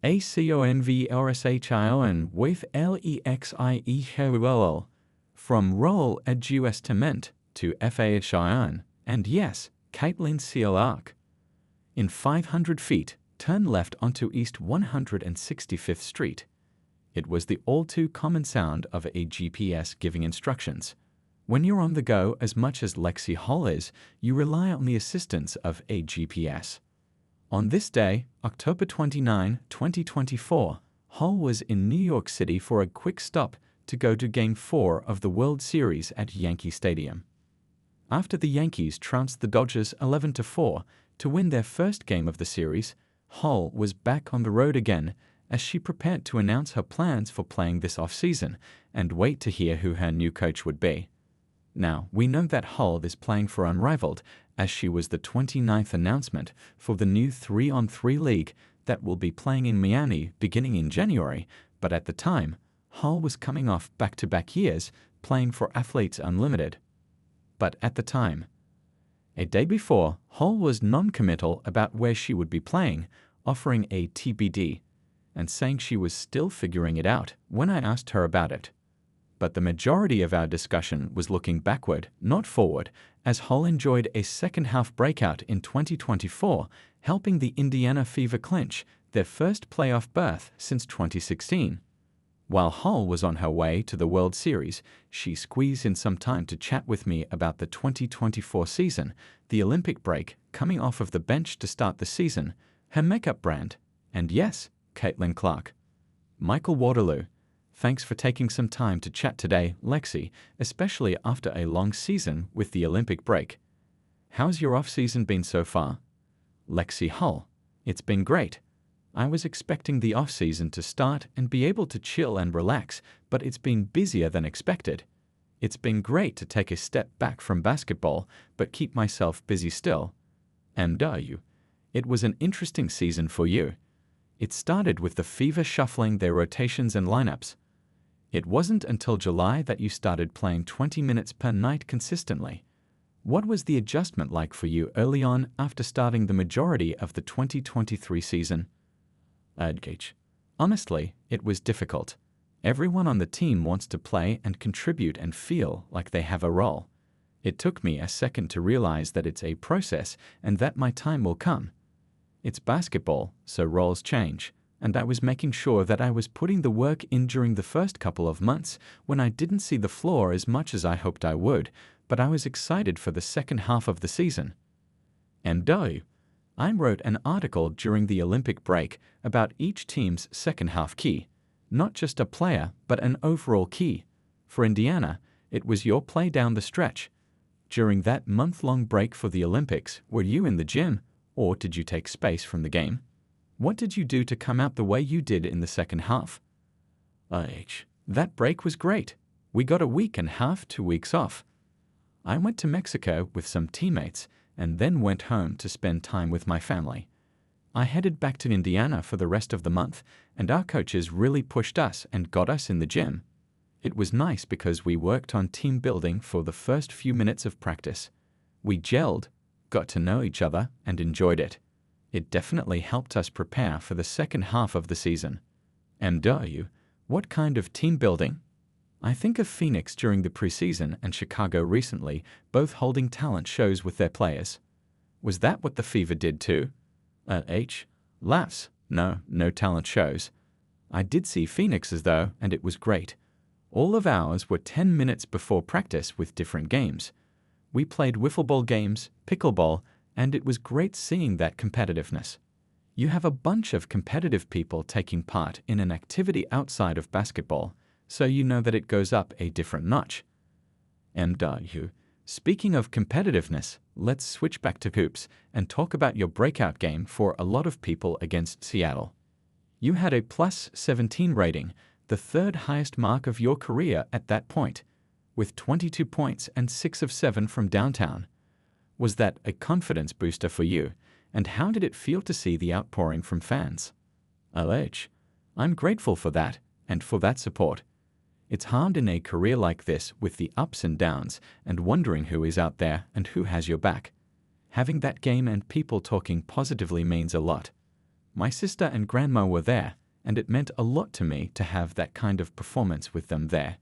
ACONVRSHION with LEXIE from roll adjustment to FAHION, and yes, Caitlin Sealark. In 500 feet, turn left onto East 165th Street. It was the all-too-common sound of a GPS giving instructions. When you're on the go as much as Lexie Hall is, you rely on the assistance of a GPS. On this day, October 29, 2024, Hall was in New York City for a quick stop to go to Game 4 of the World Series at Yankee Stadium. After the Yankees trounced the Dodgers 11-4 to win their first game of the series, Hall was back on the road again as she prepared to announce her plans for playing this offseason and wait to hear who her new coach would be. Now, we know that Hull is playing for Unrivaled, as she was the 29th announcement for the new 3-on-3 league that will be playing in Miami beginning in January, but at the time, Hull was coming off back-to-back years playing for Athletes Unlimited. But at the time, a day before, Hull was non-committal about where she would be playing, offering a TBD, and saying she was still figuring it out when I asked her about it. But the majority of our discussion was looking backward, not forward, as Hull enjoyed a second-half breakout in 2024, helping the Indiana Fever clinch their first playoff berth since 2016. While Hull was on her way to the World Series, she squeezed in some time to chat with me about the 2024 season, the Olympic break, coming off of the bench to start the season, her makeup brand, and yes, Caitlin Clark. Michael Waterloo. Thanks for taking some time to chat today, Lexie, especially after a long season with the Olympic break. How's your off-season been so far? Lexie Hull. It's been great. I was expecting the off-season to start and be able to chill and relax, but it's been busier than expected. It's been great to take a step back from basketball, but keep myself busy still. And it was an interesting season for you. It started with the Fever shuffling their rotations and lineups. It wasn't until July that you started playing 20 minutes per night consistently. What was the adjustment like for you early on after starting the majority of the 2023 season? Honestly, it was difficult. Everyone on the team wants to play and contribute and feel like they have a role. It took me a second to realize that it's a process and that my time will come. It's basketball, so roles change, and I was making sure that I was putting the work in during the first couple of months when I didn't see the floor as much as I hoped I would, but I was excited for the second half of the season. And I wrote an article during the Olympic break about each team's second half key, not just a player, but an overall key. For Indiana, it was your play down the stretch. During that month-long break for the Olympics, were you in the gym, or did you take space from the game? What did you do to come out the way you did in the second half? That break was great. We got a week and a half, 2 weeks off. I went to Mexico with some teammates and then went home to spend time with my family. I headed back to Indiana for the rest of the month, and our coaches really pushed us and got us in the gym. It was nice because we worked on team building for the first few minutes of practice. We gelled, got to know each other, and enjoyed it. It definitely helped us prepare for the second half of the season. And what kind of team building? I think of Phoenix during the preseason and Chicago recently, both holding talent shows with their players. Was that what the Fever did too? Laughs. No talent shows. I did see Phoenix's though, and it was great. All of ours were 10 minutes before practice with different games. We played wiffle ball games, pickleball, and it was great seeing that competitiveness. You have a bunch of competitive people taking part in an activity outside of basketball, so you know that it goes up a different notch. And speaking of competitiveness, let's switch back to hoops and talk about your breakout game for a lot of people against Seattle. You had a plus 17 rating, the third highest mark of your career at that point, with 22 points and 6 of 7 from downtown. Was that a confidence booster for you, and how did it feel to see the outpouring from fans? I'm grateful for that, and for that support. It's hard in a career like this with the ups and downs and wondering who is out there and who has your back. Having that game and people talking positively means a lot. My sister and grandma were there, and it meant a lot to me to have that kind of performance with them there.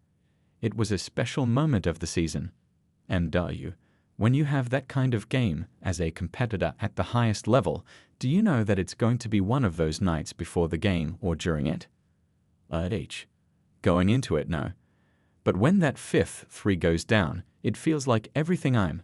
It was a special moment of the season. And when you have that kind of game as a competitor at the highest level, do you know that it's going to be one of those nights before the game or during it? Going into it, no. But when that fifth three goes down, it feels like everything I'm